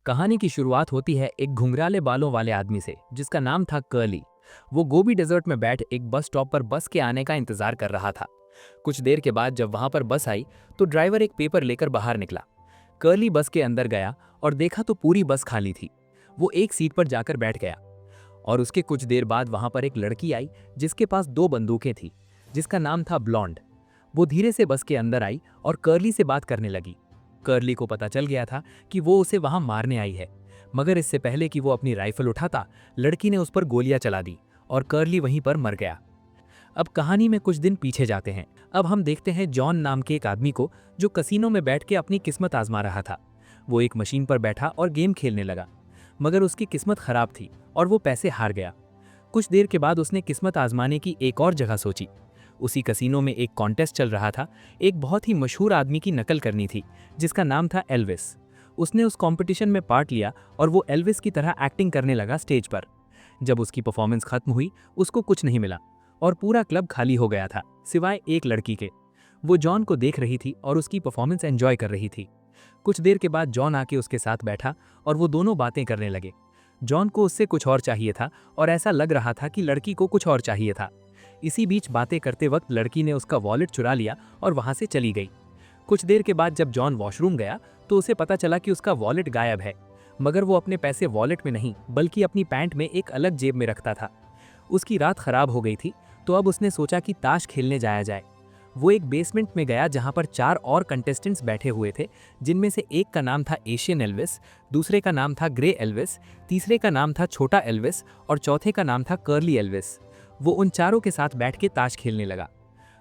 कहानी की शुरुआत होती है एक घुंघराले बालों वाले आदमी से जिसका नाम था कर्ली। वो गोबी डेजर्ट में बैठ एक बस स्टॉप पर बस के आने का इंतजार कर रहा था। कुछ देर के बाद जब वहां पर बस आई तो ड्राइवर एक पेपर लेकर बाहर निकला। कर्ली बस के अंदर गया और देखा तो पूरी बस खाली थी। वो एक सीट पर जाकर बैठ गया और उसके कुछ देर बाद वहां पर एक लड़की आई जिसके पास दो बंदूकें थी, जिसका नाम था ब्लॉन्ड। वो धीरे से बस के अंदर आई और कर्ली से बात करने लगी। कर्ली को पता चल गया था कि वो उसे वहां मारने आई है, मगर इससे पहले कि वो अपनी राइफल उठाता, लड़की ने उस पर गोलियां चला दी और कर्ली वहीं पर मर गया। अब कहानी में कुछ दिन पीछे जाते हैं। अब हम देखते हैं जॉन नाम के एक आदमी को जो कसीनो में बैठ के अपनी किस्मत आजमा रहा था। वो एक मशीन पर बैठा और गेम खेलने लगा, मगर उसकी किस्मत खराब थी और वो पैसे हार गया। कुछ देर के बाद उसने किस्मत आजमाने की एक और जगह सोची। उसी कसीनो में एक कॉन्टेस्ट चल रहा था। एक बहुत ही मशहूर आदमी की नकल करनी थी जिसका नाम था एल्विस। उसने उस कंपटीशन में पार्ट लिया और वो एल्विस की तरह एक्टिंग करने लगा स्टेज पर। जब उसकी परफॉर्मेंस खत्म हुई उसको कुछ नहीं मिला और पूरा क्लब खाली हो गया था सिवाय एक लड़की के। वो जॉन को देख रही थी और उसकी परफॉर्मेंस एंजॉय कर रही थी। कुछ देर के बाद जॉन आके उसके साथ बैठा और वो दोनों बातें करने लगे। जॉन को उससे कुछ और चाहिए था और ऐसा लग रहा था कि लड़की को कुछ और चाहिए था। इसी बीच बातें करते वक्त लड़की ने उसका वॉलेट चुरा लिया और वहां से चली गई। कुछ देर के बाद जब जॉन वॉशरूम गया तो उसे पता चला कि उसका वॉलेट गायब है, मगर वो अपने पैसे वॉलेट में नहीं बल्कि अपनी पैंट में एक अलग जेब में रखता था। उसकी रात खराब हो गई थी तो अब उसने सोचा कि ताश खेलने जाया जाए। वो एक बेसमेंट में गया जहां पर 4 और कंटेस्टेंट्स बैठे हुए थे, जिनमें से एक का नाम था एशियन एल्विस, दूसरे का नाम था ग्रे एल्विस, तीसरे का नाम था छोटा एल्विस और चौथे का नाम था कर्ली एल्विस। वो उन चारों के साथ बैठ के ताश खेलने लगा।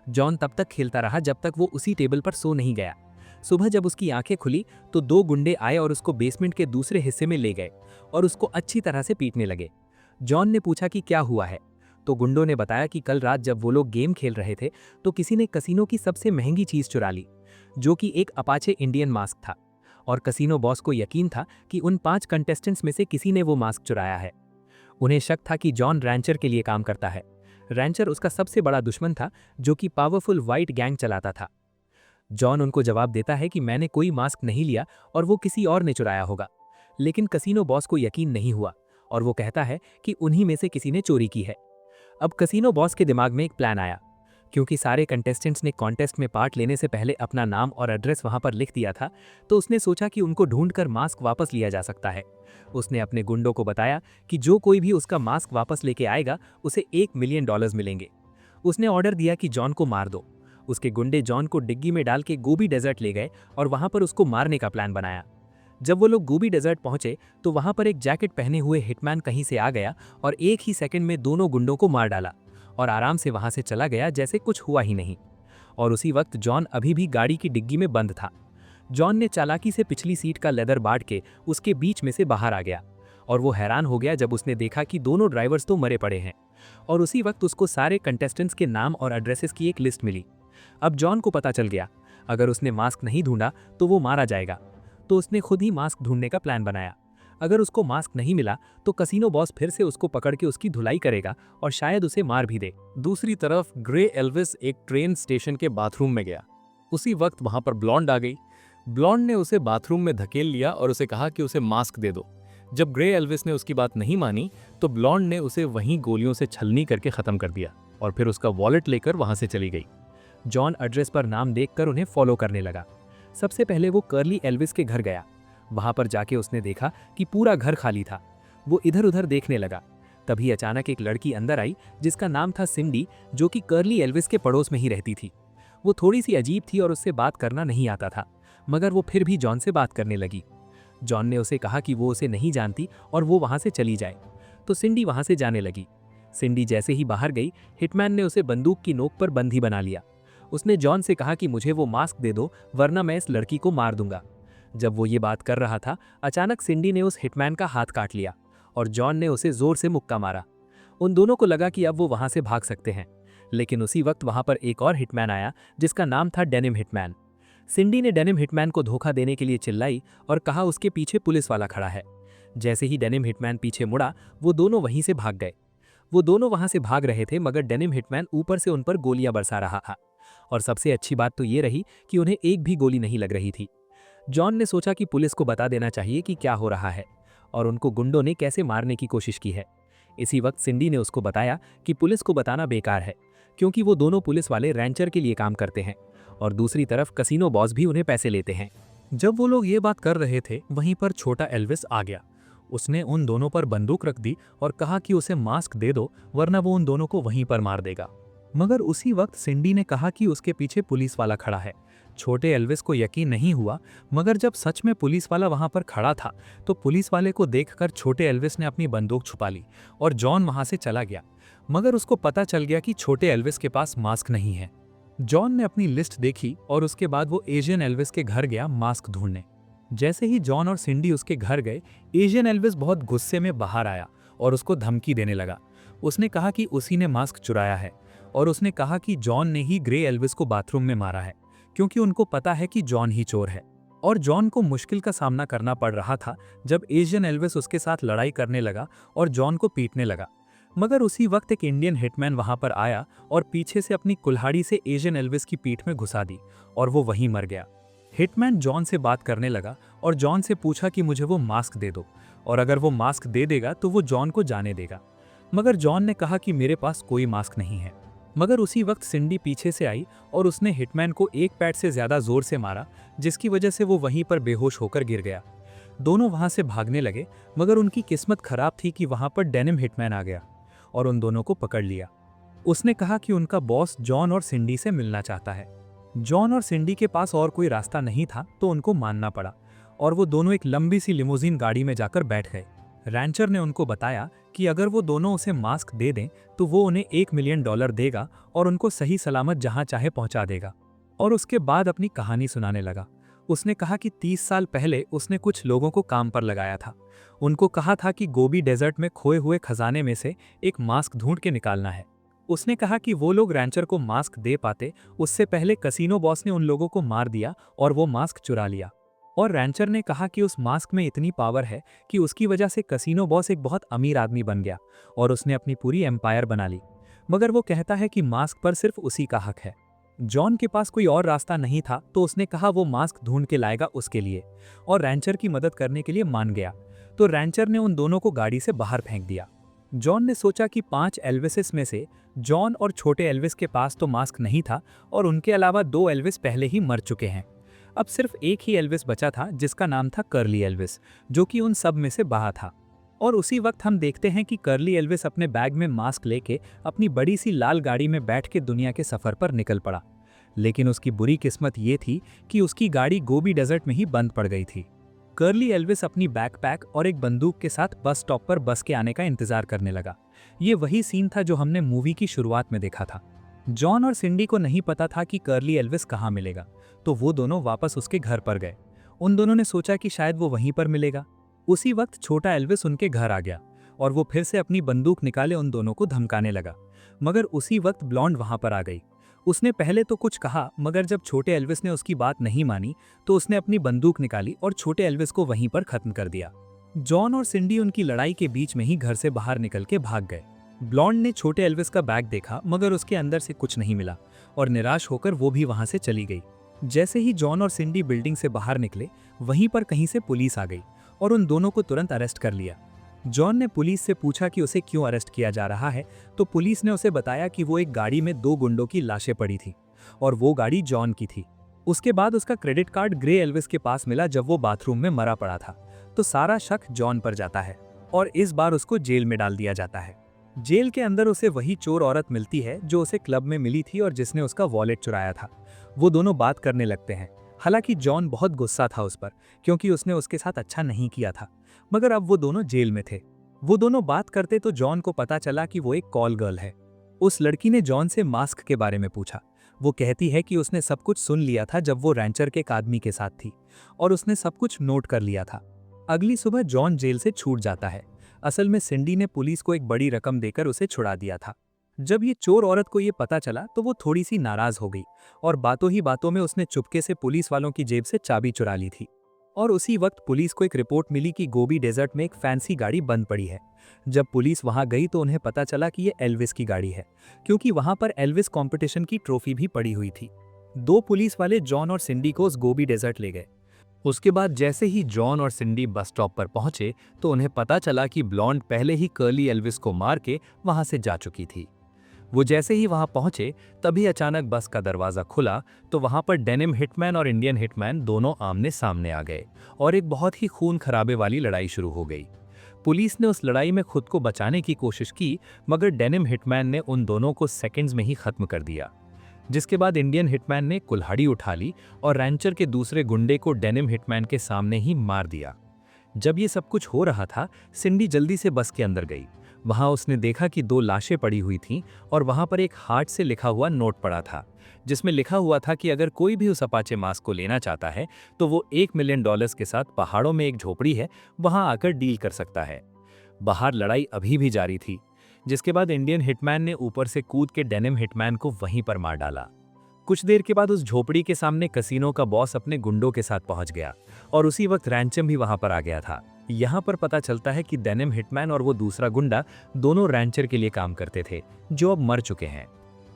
जॉन तब तक खेलता रहा जब तक वो उसी टेबल पर सो नहीं गया। सुबह जब उसकी आंखें खुली तो 2 गुंडे आए और उसको बेसमेंट के दूसरे हिस्से में ले गए और उसको अच्छी तरह से पीटने लगे। जॉन ने पूछा कि क्या हुआ है, तो गुंडों ने बताया कि कल रात जब वो लोग गेम खेल रहे थे तो किसी ने कसीनो की सबसे महंगी चीज चुरा ली, जो कि एक अपाचे इंडियन मास्क था। और कसीनो बॉस को यकीन था कि उन 5 कंटेस्टेंट्स में से किसी ने वो मास्क चुराया है। उन्हें शक था कि जॉन रैंचर के लिए काम करता है। रैंचर उसका सबसे बड़ा दुश्मन था जो कि पावरफुल वाइट गैंग चलाता था। जॉन उनको जवाब देता है कि मैंने कोई मास्क नहीं लिया और वो किसी और ने चुराया होगा। लेकिन कसीनो बॉस को यकीन नहीं हुआ और वो कहता है कि उन्हीं में से किसी ने चोरी की है। अब कसीनो बॉस के दिमाग में एक प्लान आया। क्योंकि सारे कंटेस्टेंट्स ने कॉन्टेस्ट में पार्ट लेने से पहले अपना नाम और एड्रेस वहां पर लिख दिया था, तो उसने सोचा कि उनको ढूंढकर मास्क वापस लिया जा सकता है। उसने अपने गुंडों को बताया कि जो कोई भी उसका मास्क वापस लेके आएगा उसे $1 मिलियन मिलेंगे। उसने ऑर्डर दिया कि जॉन को मार दो। उसके गुंडे जॉन को डिग्गी में डाल के गोबी डेजर्ट ले गए और वहां पर उसको मारने का प्लान बनाया। जब वो लोग गोबी डेजर्ट पहुंचे तो वहां पर एक जैकेट पहने हुए हिटमैन कहीं से आ गया और एक ही सेकंड में दोनों गुंडों को मार डाला और आराम से वहां से चला गया जैसे कुछ हुआ ही नहीं। और उसी वक्त जॉन अभी भी गाड़ी की डिग्गी में बंद था। जॉन ने चालाकी से पिछली सीट का लेदर बांट के उसके बीच में से बाहर आ गया और वो हैरान हो गया जब उसने देखा कि दोनों ड्राइवर्स तो मरे पड़े हैं। और उसी वक्त उसको सारे कंटेस्टेंट्स के नाम और एड्रेसेस की एक लिस्ट मिली। अब जॉन को पता चल गया अगर उसने मास्क नहीं ढूंढा तो वो मारा जाएगा, तो उसने खुद ही मास्क ढूंढने का प्लान बनाया। अगर उसको मास्क नहीं मिला तो कसीनो बॉस फिर से उसको पकड़ के उसकी धुलाई करेगा और शायद उसे मार भी दे। दूसरी तरफ ग्रे एल्विस एक ट्रेन स्टेशन के बाथरूम में गया। उसी वक्त वहां पर ब्लॉन्ड आ गई। ब्लॉन्ड ने उसे बाथरूम में धकेल लिया और उसे कहा कि उसे मास्क दे दो। जब ग्रे एल्विस ने उसकी बात नहीं मानी तो ब्लॉन्ड ने उसे वहीं गोलियों से छलनी करके खत्म कर दिया और फिर उसका वॉलेट लेकर वहां से चली गई। जॉन एड्रेस पर नाम देखकर उन्हें फॉलो करने लगा। सबसे पहले वो कर्ली एल्विस के घर गया। वहां पर जाके उसने देखा कि पूरा घर खाली था। वो इधर उधर देखने लगा। तभी अचानक एक लड़की अंदर आई जिसका नाम था सिंडी, जो कि कर्ली एल्विस के पड़ोस में ही रहती थी। वो थोड़ी सी अजीब थी और उससे बात करना नहीं आता था, मगर वो फिर भी जॉन से बात करने लगी। जॉन ने उसे कहा कि वो उसे नहीं जानती और वो वहां से चली जाए, तो सिंडी वहां से जाने लगी। सिंडी जैसे ही बाहर गई, हिटमैन ने उसे बंदूक की नोक पर बंदी बना लिया। उसने जॉन से कहा कि मुझे वो मास्क दे दो वरना मैं इस लड़की को मार दूंगा। जब वो ये बात कर रहा था, अचानक सिंडी ने उस हिटमैन का हाथ काट लिया और जॉन ने उसे जोर से मुक्का मारा। उन दोनों को लगा कि अब वो वहां से भाग सकते हैं, लेकिन उसी वक्त वहां पर एक और हिटमैन आया जिसका नाम था डेनिम हिटमैन। सिंडी ने डेनिम हिटमैन को धोखा देने के लिए चिल्लाई और कहा उसके पीछे पुलिस वाला खड़ा है। जैसे ही डेनिम हिटमैन पीछे मुड़ा, वो दोनों वहीं से भाग गए। वो दोनों वहां से भाग रहे थे, मगर डेनिम हिटमैन ऊपर से उन पर गोलियां बरसा रहा था। और सबसे अच्छी बात तो ये रही कि उन्हें एक भी गोली नहीं लग रही थी। जॉन ने सोचा कि पुलिस को बता देना चाहिए कि क्या हो रहा है और उनको गुंडों ने कैसे मारने की कोशिश की है। इसी वक्त सिंडी ने उसको बताया कि पुलिस को बताना बेकार है, क्योंकि वो दोनों पुलिस वाले रैंचर के लिए काम करते हैं और दूसरी तरफ कसिनो बॉस भी उन्हें पैसे लेते हैं। जब वो लोग ये बात कर रहे थे, वहीं पर छोटा एल्विस आ गया। उसने उन दोनों पर बंदूक रख दी और कहा कि उसे मास्क दे दो, वरना वो उन दोनों को वहीं पर मार देगा। मगर उसी वक्त सिंडी ने कहा कि उसके पीछे पुलिस वाला खड़ा है। छोटे एल्विस को यकीन नहीं हुआ, मगर जब सच में पुलिस वाला वहां पर खड़ा था तो पुलिस वाले को देखकर छोटे एल्विस ने अपनी बंदूक छुपा ली और जॉन वहां से चला गया। मगर उसको पता चल गया कि छोटे एल्विस के पास मास्क नहीं है। जॉन ने अपनी लिस्ट देखी और उसके बाद वो एशियन एल्विस के घर गया मास्क ढूंढने। जैसे ही जॉन और सिंडी उसके घर गए, एशियन एल्विस बहुत गुस्से में बाहर आया और उसको धमकी देने लगा। उसने कहा कि उसी ने मास्क चुराया है और उसने कहा कि जॉन ने ही ग्रे एल्विस को बाथरूम में मारा है, क्योंकि उनको पता है कि जॉन ही चोर है। और जॉन को मुश्किल का सामना करना पड़ रहा था जब एशियन एल्विस उसके साथ लड़ाई करने लगा और जॉन को पीटने लगा। मगर उसी वक्त एक इंडियन हिटमैन वहां पर आया और पीछे से अपनी कुल्हाड़ी से एशियन एल्विस की पीठ में घुसा दी और वो वहीं मर गया। हिटमैन जॉन से बात करने लगा और जॉन से पूछा कि मुझे वो मास्क दे दो, और अगर वो मास्क दे देगा तो वो जॉन को जाने देगा। मगर जॉन ने कहा कि मेरे पास कोई मास्क नहीं है। मगर उसी वक्त सिंडी पीछे से आई और उसने हिटमैन को एक पैड से ज्यादा जोर से मारा, जिसकी वजह से वो वहीं पर बेहोश होकर गिर गया। दोनों वहां से भागने लगे, मगर उनकी किस्मत खराब थी कि वहां पर डेनिम हिटमैन आ गया और उन दोनों को पकड़ लिया। उसने कहा कि उनका बॉस जॉन और सिंडी से मिलना चाहता है। जॉन और सिंडी के पास और कोई रास्ता नहीं था तो उनको मानना पड़ा और वो दोनों एक लंबी सी लिमोजीन गाड़ी में जाकर बैठ गए। रैंचर ने उनको बताया कि अगर वो दोनों उसे मास्क दे दें तो वो उन्हें $1 मिलियन देगा और उनको सही सलामत जहां चाहे पहुंचा देगा। और उसके बाद अपनी कहानी सुनाने लगा। उसने कहा कि 30 साल पहले उसने कुछ लोगों को काम पर लगाया था। उनको कहा था कि गोबी डेजर्ट में खोए हुए खजाने में से एक मास्क ढूंढ के निकालना है। उसने कहा कि वो लोग रैंचर को मास्क दे पाते उससे पहले कसिनो बॉस ने उन लोगों को मार दिया और वो मास्क चुरा लिया। और रैंचर ने कहा कि उस मास्क में इतनी पावर है कि उसकी वजह से कसिनो बॉस एक बहुत अमीर आदमी बन गया और उसने अपनी पूरी एम्पायर बना ली। मगर वो कहता है कि मास्क पर सिर्फ उसी का हक है। जॉन के पास कोई और रास्ता नहीं था तो उसने कहा वो मास्क ढूंढ के लाएगा उसके लिए, और रैंचर की मदद करने के लिए मान गया। तो रैंचर ने उन दोनों को गाड़ी से बाहर फेंक दिया। जॉन ने सोचा कि 5 एल्विसेस में से जॉन और छोटे एल्विस के पास तो मास्क नहीं था और उनके अलावा 2 एल्विस पहले ही मर चुके हैं। अब सिर्फ एक ही एल्विस बचा था जिसका नाम था कर्ली एल्विस, जो कि उन सब में से बाहर था। और उसी वक्त हम देखते हैं कि कर्ली एल्विस अपने बैग में मास्क लेके अपनी बड़ी सी लाल गाड़ी में बैठ के दुनिया के सफर पर निकल पड़ा। लेकिन उसकी बुरी किस्मत ये थी कि उसकी गाड़ी गोबी डेजर्ट में ही बंद पड़ गई थी। कर्ली एल्विस अपनी बैकपैक और एक बंदूक के साथ बस स्टॉप पर बस के आने का इंतजार करने लगा। ये वही सीन था जो हमने मूवी की शुरुआत में देखा था। जॉन और सिंडी को नहीं पता था कि कर्ली एल्विस कहाँ मिलेगा, तो वो दोनों वापस उसके घर पर गए। उन दोनों ने सोचा कि शायद वो वहीं पर मिलेगा। उसी वक्त छोटा एल्विस उनके घर आ गया और वो फिर से अपनी बंदूक निकाले उन दोनों को धमकाने लगा। मगर उसी वक्त ब्लॉन्ड वहां पर आ गई। उसने पहले तो कुछ कहा, मगर जब छोटे एल्विस ने उसकी बात नहीं मानी तो उसने अपनी बंदूक निकाली और छोटे एल्विस को वहीं पर खत्म कर दिया। जॉन और सिंडी उनकी लड़ाई के बीच में ही घर से बाहर निकल के भाग गए। ब्लॉन्ड ने छोटे एल्विस का बैग देखा, मगर उसके अंदर से कुछ नहीं मिला और निराश होकर वो भी वहां से चली गई। जैसे ही जॉन और सिंडी बिल्डिंग से बाहर निकले, वहीं पर कहीं से पुलिस आ गई और उन दोनों को तुरंत अरेस्ट कर लिया। जॉन ने पुलिस से पूछा कि उसे क्यों अरेस्ट किया जा रहा है, तो पुलिस ने उसे बताया कि वो एक गाड़ी में 2 गुंडों की लाशें पड़ी थी और वो गाड़ी जॉन की थी। उसके बाद उसका क्रेडिट कार्ड ग्रे एल्विस के पास मिला जब वो बाथरूम में मरा पड़ा था। तो सारा शक जॉन पर जाता है और इस बार उसको जेल में डाल दिया जाता है। जेल के अंदर उसे वही चोर औरत मिलती है जो उसे क्लब में मिली थी और जिसने उसका वॉलेट चुराया था। वो दोनों बात करने लगते हैं। हालांकि जॉन बहुत गुस्सा था उस पर, क्योंकि उसने उसके साथ अच्छा नहीं किया था। मगर अब वो दोनों जेल में थे। वो दोनों बात करते तो जॉन को पता चला कि वो एक कॉल गर्ल है। उस लड़की ने जॉन से मास्क के बारे में पूछा। वो कहती है कि उसने सब कुछ सुन लिया था जब वो रैंचर के एक आदमी के साथ थी और उसने सब कुछ नोट कर लिया था। अगली सुबह जॉन जेल से छूट जाता है। असल में सिंडी ने पुलिस को एक बड़ी रकम देकर उसे छुड़ा दिया था। जब ये चोर औरत को ये पता चला तो वो थोड़ी सी नाराज हो गई और बातों ही बातों में उसने चुपके से पुलिस वालों की जेब से चाबी चुरा ली थी। और उसी वक्त पुलिस को एक रिपोर्ट मिली कि गोबी डेजर्ट में एक फैंसी गाड़ी बंद पड़ी है। जब पुलिस वहां गई तो उन्हें पता चला कि ये एल्विस की गाड़ी है, क्योंकि वहां पर एल्विस कंपटीशन की ट्रॉफी भी पड़ी हुई थी। 2 पुलिस वाले जॉन और सिंडी को उस गोबी डेजर्ट ले गए। उसके बाद जैसे ही जॉन और सिंडी बस स्टॉप पर पहुंचे तो उन्हें पता चला कि ब्लॉन्ड पहले ही कर्ली एल्विस को मार के वहां से जा चुकी थी। वो जैसे ही वहां पहुंचे तभी अचानक बस का दरवाजा खुला तो वहां पर डेनिम हिटमैन और इंडियन हिटमैन दोनों आमने सामने आ गए और एक बहुत ही खून खराबे वाली लड़ाई शुरू हो गई। पुलिस ने उस लड़ाई में खुद को बचाने की कोशिश की, मगर डेनिम हिटमैन ने उन दोनों को सेकंड्स में ही खत्म कर दिया। जिसके बाद इंडियन हिटमैन ने कुल्हाड़ी उठा ली और रैंचर के दूसरे गुंडे को डेनिम हिटमैन के सामने ही मार दिया। जब ये सब कुछ हो रहा था, सिंडी जल्दी से बस के अंदर गई। वहां उसने देखा कि 2 लाशें पड़ी हुई थीं और वहां पर एक हार्ट से लिखा हुआ नोट पड़ा था, जिसमें लिखा हुआ था कि अगर कोई भी उस अपाचे मास्क को लेना चाहता है तो वो $1 मिलियन के साथ पहाड़ों में एक झोपड़ी है, वहां आकर डील कर सकता है। बाहर लड़ाई अभी भी जारी थी, जिसके बाद इंडियन हिटमैन ने ऊपर से कूद के डेनिम हिटमैन को वहीं पर मार डाला। कुछ देर के बाद उस झोपड़ी के सामने कसिनो का बॉस अपने गुंडों के साथ पहुंच गया और उसी वक्त रैंचम भी वहां पर आ गया था। यहाँ पर पता चलता है कि डेनिम हिटमैन और वो दूसरा गुंडा दोनों रैंचर के लिए काम करते थे, जो अब मर चुके हैं।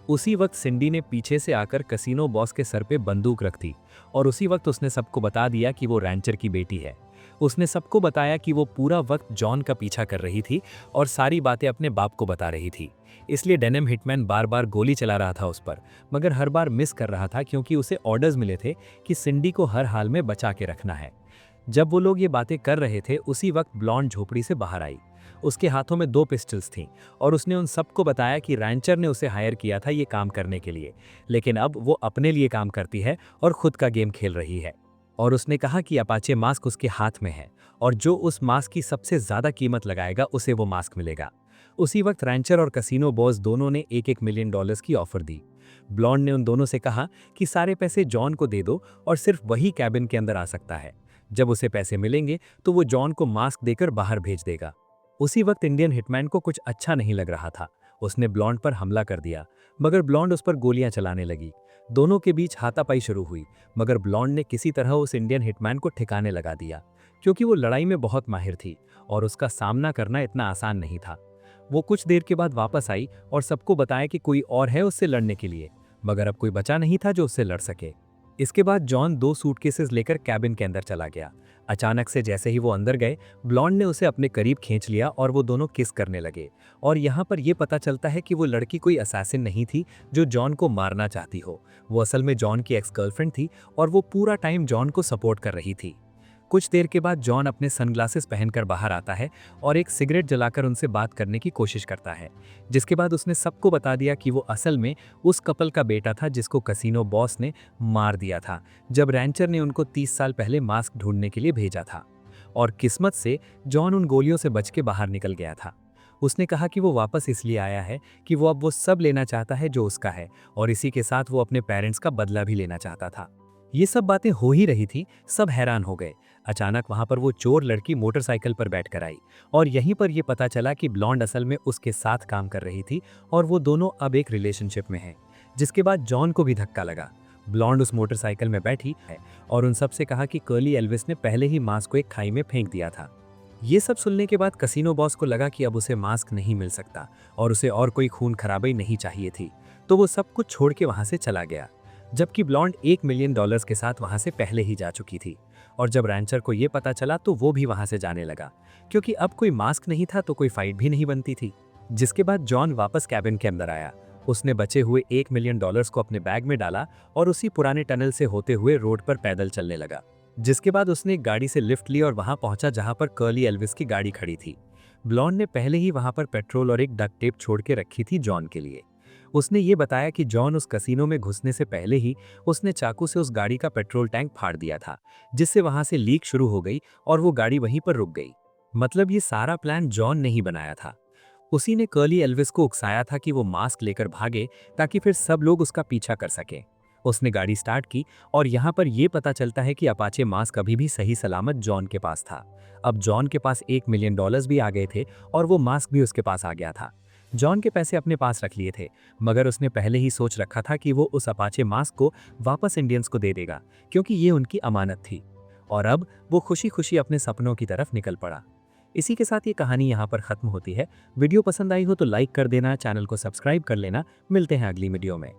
उसी वक्त सिंडी ने पीछे से आकर कसिनो बॉस के सर पे बंदूक रख दी और उसी वक्त उसने सबको बता दिया कि वो रैंचर की बेटी है। उसने सबको बताया कि वो पूरा वक्त जॉन का पीछा कर रही थी और सारी बातें अपने बाप को बता रही थी। इसलिए डेनिम हिटमैन बार बार गोली चला रहा था उस पर, मगर हर बार मिस कर रहा था क्योंकि उसे ऑर्डर्स मिले थे कि सिंडी को हर हाल में बचा के रखना है। जब वो लोग ये बातें कर रहे थे उसी वक्त ब्लॉन्ड झोपड़ी से बाहर आई। उसके हाथों में 2 पिस्टल्स थीं और उसने उन सबको बताया कि रैंचर ने उसे हायर किया था ये काम करने के लिए, लेकिन अब वो अपने लिए काम करती है और खुद का गेम खेल रही है। और उसने कहा कि अपाचे मास्क उसके हाथ में है और जो उस मास्क की सबसे ज्यादा कीमत लगाएगा उसे वो मास्क मिलेगा। उसी वक्त रैंचर और कसिनो बॉस दोनों ने $1 मिलियन की ऑफर दी। ब्लॉन्ड ने उन दोनों से कहा कि सारे पैसे जॉन को दे दो और सिर्फ वही कैबिन के अंदर आ सकता है। जब उसे पैसे मिलेंगे तो वो जॉन को मास्क देकर बाहर भेज देगा। उसी वक्त इंडियन हिटमैन को कुछ अच्छा नहीं लग रहा था। उसने ब्लॉन्ड पर हमला कर दिया, मगर ब्लॉन्ड उस पर गोलियां चलाने लगी। दोनों के बीच हाथापाई शुरू हुई, मगर ब्लॉन्ड ने किसी तरह उस इंडियन हिटमैन को ठिकाने लगा दिया, क्योंकि वो लड़ाई में बहुत माहिर थी और उसका सामना करना इतना आसान नहीं था। वो कुछ देर के बाद वापस आई और सबको बताया कि कोई और है उससे लड़ने के लिए, मगर अब कोई बचा नहीं था जो उससे लड़ सके। इसके बाद जॉन 2 सूटकेसेस लेकर कैबिन के अंदर चला गया। अचानक से जैसे ही वो अंदर गए, ब्लॉन्ड ने उसे अपने करीब खींच लिया और वो दोनों किस करने लगे। और यहाँ पर यह पता चलता है कि वो लड़की कोई असैसिन नहीं थी जो जॉन को मारना चाहती हो। वो असल में जॉन की एक्स गर्लफ्रेंड थी और वो पूरा टाइम जॉन को सपोर्ट कर रही थी। कुछ देर के बाद जॉन अपने सनग्लासेस पहनकर बाहर आता है और एक सिगरेट जलाकर उनसे बात करने की कोशिश करता है, जिसके बाद उसने सबको बता दिया कि वो असल में उस कपल का बेटा था जिसको कसिनो बॉस ने मार दिया था जब रैंचर ने उनको 30 साल पहले मास्क ढूंढने के लिए भेजा था। और किस्मत से जॉन उन गोलियों से बच के बाहर निकल गया था। उसने कहा कि वो वापस इसलिए आया है कि वो अब वो सब लेना चाहता है जो उसका है और इसी के साथ वो अपने पेरेंट्स का बदला भी लेना चाहता था। ये सब बातें हो ही रही थी, सब हैरान हो गए। अचानक वहां पर वो चोर लड़की मोटरसाइकिल पर बैठकर आई और यहीं पर यह पता चला कि ब्लॉन्ड असल में उसके साथ काम कर रही थी और वो दोनों अब एक रिलेशनशिप में हैं। जिसके बाद जॉन को भी धक्का लगा। ब्लॉन्ड उस मोटरसाइकिल में बैठी है और उन सबसे कहा कि कर्ली एल्विस ने पहले ही मास्क को एक खाई में फेंक दिया था। ये सब सुनने के बाद कसिनो बॉस को लगा कि अब उसे मास्क नहीं मिल सकता और उसे और कोई खून खराबी नहीं चाहिए थी, तो वो सब कुछ छोड़ के वहां से चला गया। जबकि ब्लॉन्ड $1 मिलियन के साथ वहां से पहले ही जा चुकी थी। और जब रैंचर को यह पता चला तो वो भी वहां से जाने लगा, क्योंकि अब कोई मास्क नहीं था तो कोई फाइट भी नहीं बनती थी। जिसके बाद जॉन वापस कैबिन के अंदर आया। उसने बचे हुए $1 मिलियन को अपने बैग में डाला और उसी पुराने टनल से होते हुए रोड पर पैदल चलने लगा। जिसके बाद उसने एक गाड़ी से लिफ्ट ली और वहां पहुंचा जहां पर कर्ली एल्विस की गाड़ी खड़ी थी। ब्लॉन्ड ने पहले ही वहां पर पेट्रोल और एक डक्ट टेप छोड़ के रखी थी जॉन के लिए। उसने ये बताया कि जॉन उस कसिनो में घुसने से पहले ही उसने चाकू से उस गाड़ी का पेट्रोल टैंक फाड़ दिया था, जिससे वहां से लीक शुरू हो गई और वो गाड़ी वहीं पर रुक गई। मतलब ये सारा प्लान जॉन ने ही बनाया था। उसी ने कर्ली एल्विस को उकसाया था कि वो मास्क लेकर भागे ताकि फिर सब लोग उसका पीछा कर सकें। उसने गाड़ी स्टार्ट की और यहाँ पर यह पता चलता है कि अपाचे मास्क अभी भी सही सलामत जॉन के पास था। अब जॉन के पास $1 मिलियन भी आ गए थे और वो मास्क भी उसके पास आ गया था। जॉन के पैसे अपने पास रख लिए थे, मगर उसने पहले ही सोच रखा था कि वो उस अपाचे मास्क को वापस इंडियंस को दे देगा, क्योंकि ये उनकी अमानत थी। और अब वो खुशी खुशी अपने सपनों की तरफ निकल पड़ा। इसी के साथ ये कहानी यहाँ पर खत्म होती है। वीडियो पसंद आई हो तो लाइक कर देना, चैनल को सब्सक्राइब कर लेना। मिलते हैं अगली वीडियो में।